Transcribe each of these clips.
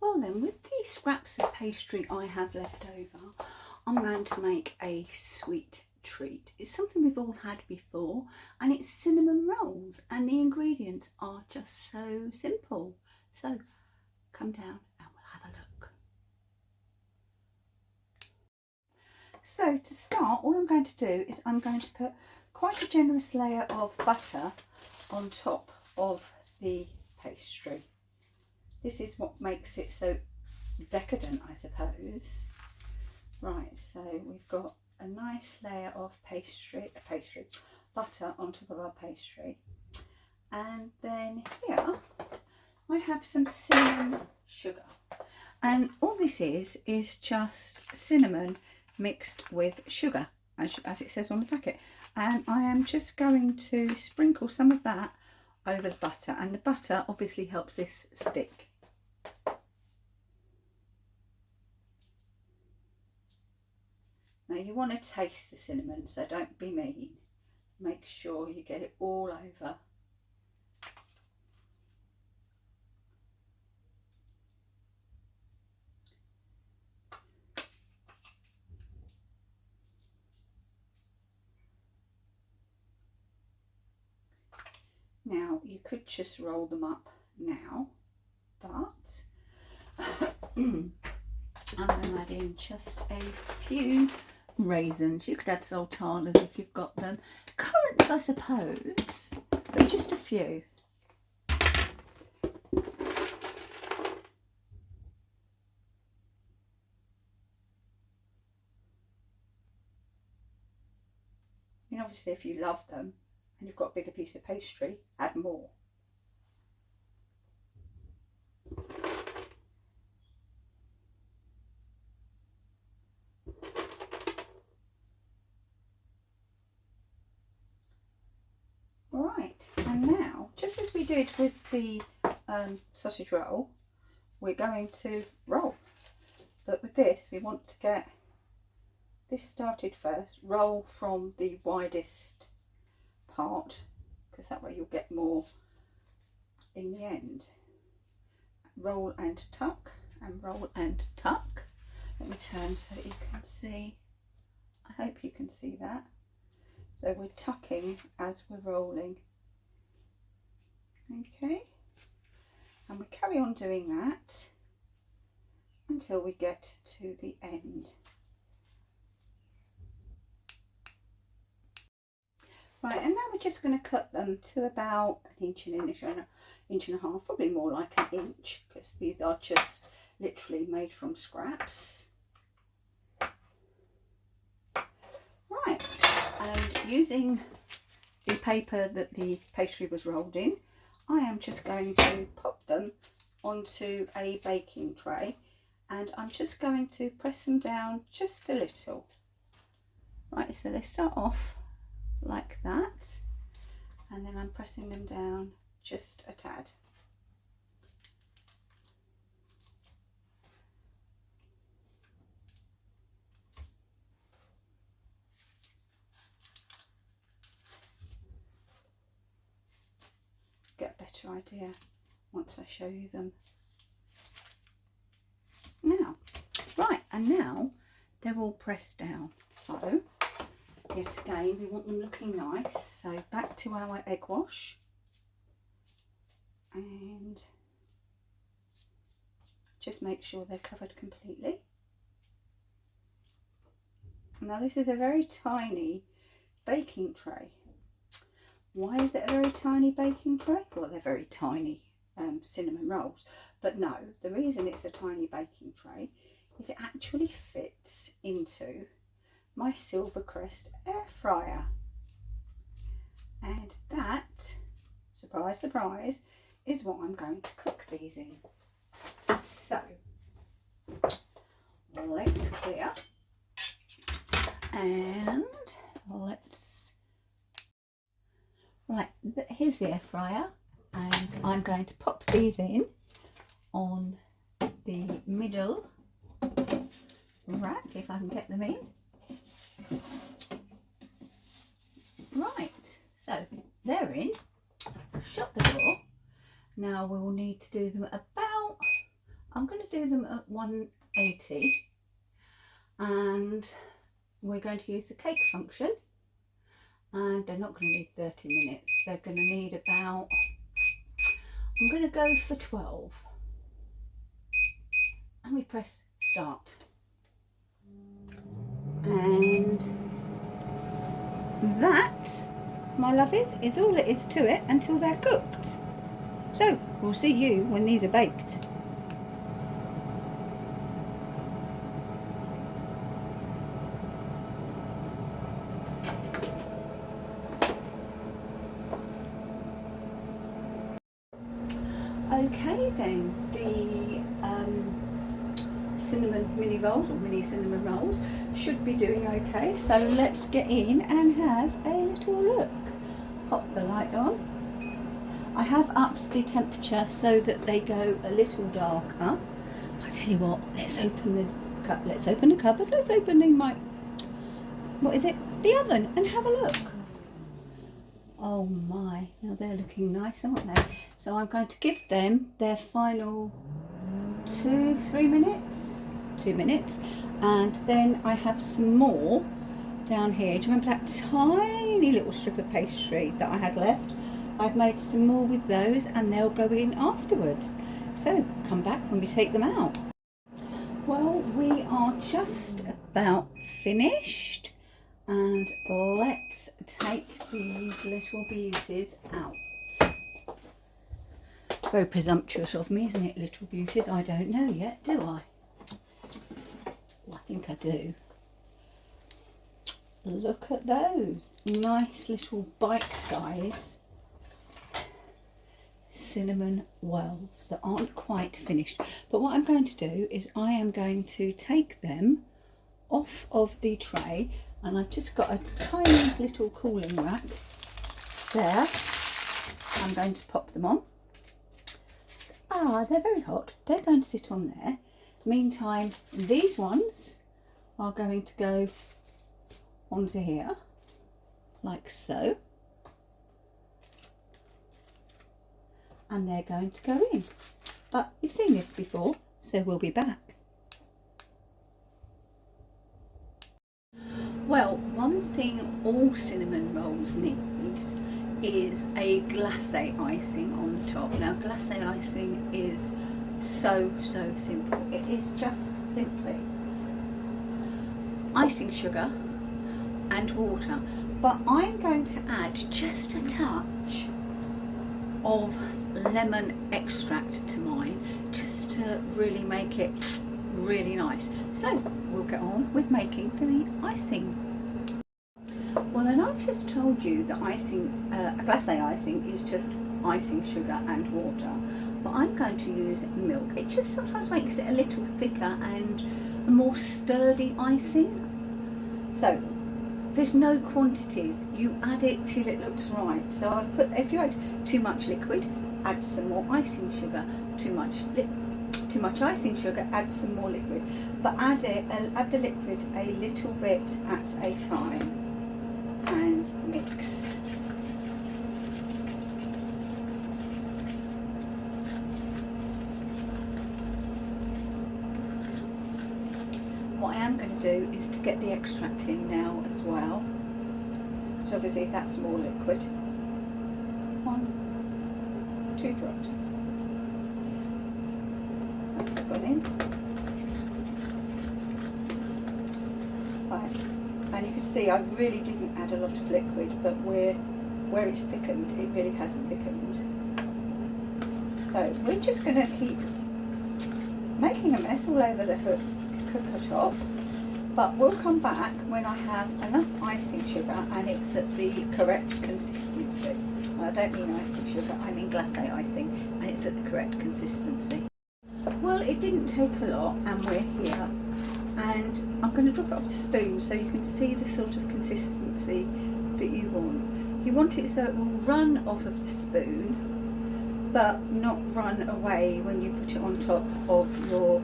Well then, with these scraps of pastry I have left over, I'm going to make a sweet treat. It's something we've all had before, and it's cinnamon rolls, and the ingredients are just so simple. So come down and we'll have a look. So to start, all I'm going to do is I'm going to put quite a generous layer of butter on top of the pastry. This is what makes it so decadent, I suppose. Right, so we've got a nice layer of butter on top of our pastry. And then here I have some cinnamon sugar. And all this is just cinnamon mixed with sugar, as it says on the packet. And I am just going to sprinkle some of that over the butter, and the butter obviously helps this stick. Now you want to taste the cinnamon, so don't be mean. Make sure you get it all over. Now you could just roll them up now, but I'm going to add in just a few raisins. You could add sultanas if you've got them. Currants, I suppose, but just a few. And obviously if you love them and you've got a bigger piece of pastry, add more. Right, and now, just as we did with the sausage roll, we're going to roll. But with this, we want to get this started first. Roll from the widest part, because that way you'll get more in the end. Roll and tuck, and roll and tuck. Let me turn so you can see. I hope you can see that. So we're tucking as we're rolling. Okay, and we carry on doing that until we get to the end. Right, and now we're just going to cut them to about an inch and a half, probably more like an inch, because these are just literally made from scraps. Right, and using the paper that the pastry was rolled in, I am just going to pop them onto a baking tray, and I'm just going to press them down just a little. Right, so they start off like that, and then I'm pressing them down just a tad. Get a better idea once I show you them. Now, right, and now they're all pressed down. So, yet again, we want them looking nice. So back to our egg wash. And just make sure they're covered completely. Now this is a very tiny baking tray. Why is it a very tiny baking tray? Well, they're very tiny cinnamon rolls. But no, the reason it's a tiny baking tray is it actually fits into my Silvercrest air fryer. And that, surprise, surprise, is what I'm going to cook these in. So, let's clear and let's, right, here's the air fryer, and I'm going to pop these in on the middle rack, if I can get them in. Right, so they're in. Shut the door. Now we'll need to do them about I'm going to do them at 180, and we're going to use the cake function, and they're not going to need 30 minutes. They're going to need about, I'm going to go for 12, and we press start. And that, my lovies, is all it is to it until they're cooked. So we'll see you when these are baked. Okay then, the cinnamon mini rolls, or mini cinnamon rolls, should be doing okay. So let's get in and have a little look. Pop the light on. I have upped the temperature so that they go a little darker. I tell you what, let's open the cupboard, let's open the what is it? The oven, and have a look. Oh my, now they're looking nice, aren't they? So I'm going to give them their final 2-3 minutes, 2 minutes, and then I have some more down here. Do you remember that tiny little strip of pastry that I had left? I've made some more with those, and they'll go in afterwards. So come back when we take them out. Well, we are just about finished, and let's take these little beauties out. Very presumptuous of me, isn't it, little beauties? I don't know yet, do I? Well, I think I do. Look at those nice little bite-size cinnamon whirls that aren't quite finished. But what I'm going to do is I am going to take them off of the tray, and I've just got a tiny little cooling rack there. I'm going to pop them on. Ah, they're very hot. They're going to sit on there. Meantime, these ones are going to go onto here, like so. And they're going to go in. But you've seen this before, so we'll be back. Well, one thing all cinnamon rolls need is a glace icing on the top. Now, glace icing is so simple. It is just simply icing sugar and water, but I'm going to add just a touch of lemon extract to mine, just to really make it really nice. So we'll get on with making the icing. Well, then I've just told you that icing, glace icing is just icing sugar and water, but I'm going to use milk. It just sometimes makes it a little thicker and a more sturdy icing. So there's no quantities, you add it till it looks right. So I've put, if you add too much liquid, add some more icing sugar. Too much icing sugar, add some more liquid. But add the liquid a little bit at a time and mix. What I am going to do is to get the extract in now as well, because obviously that's more liquid. 1, 2 drops. That's gone in. Right. And you can see I really didn't add a lot of liquid, but where it's thickened, it really has thickened. So we're just going to keep making a mess all over the cooker top, but we'll come back when I have enough icing sugar and it's at the correct consistency. I don't mean icing sugar, I mean glace icing, and it's at the correct consistency. Well, it didn't take a lot, and we're here. And I'm going to drop it off the spoon so you can see the sort of consistency that you want. You want it so it will run off of the spoon, but not run away when you put it on top of your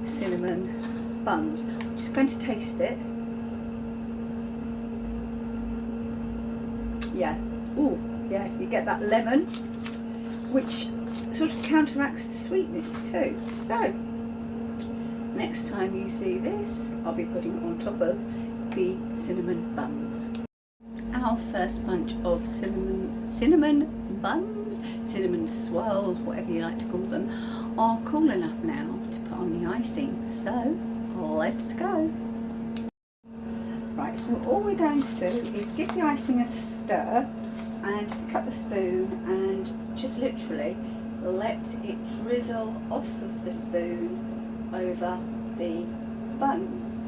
cinnamon buns. I'm just going to taste it. Yeah, oh yeah, you get that lemon, which sort of counteracts the sweetness too. So next time you see this, I'll be putting it on top of the cinnamon buns. Our first bunch of cinnamon buns, cinnamon swirls, whatever you like to call them, are cool enough now to put on the icing. So let's go. Right, so all we're going to do is give the icing a stir and pick up the spoon and just literally let it drizzle off of the spoon over the buns.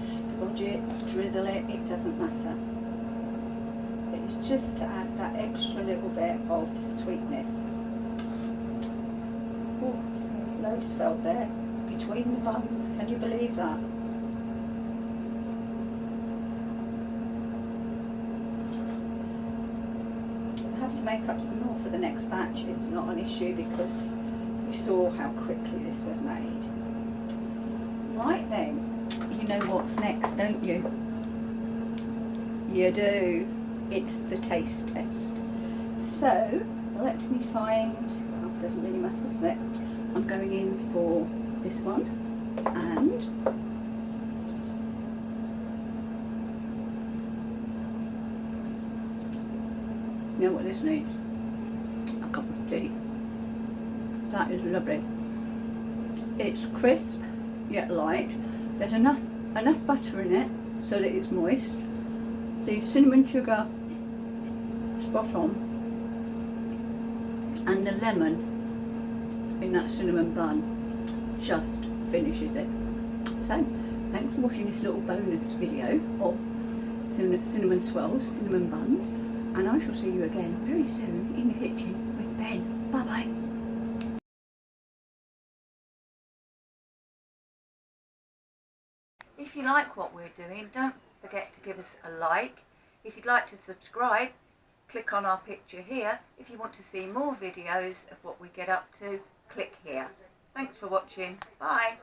Splodge it, drizzle it, it doesn't matter. It's just to add that extra little bit of sweetness. Oh, so loads felt there between the buns. Can you believe that? I'll have to make up some more for the next batch. It's not an issue because you saw how quickly this was made. Right then, you know what's next, don't you? You do. It's the taste test. So let me find, well, it doesn't really matter, does it? I'm going in for this one, and you know what this needs? A cup of tea. That is lovely. It's crisp yet light. There's enough butter in it so that it's moist. The cinnamon sugar, spot on, and the lemon in that cinnamon bun just finishes it. So thanks for watching this little bonus video of cinnamon swirls, cinnamon buns, and I shall see you again very soon in the kitchen with Ben. Bye bye. If you like what we're doing, don't forget to give us a like. If you'd like to subscribe, click on our picture here. If you want to see more videos of what we get up to, click here. Thanks for watching. Bye.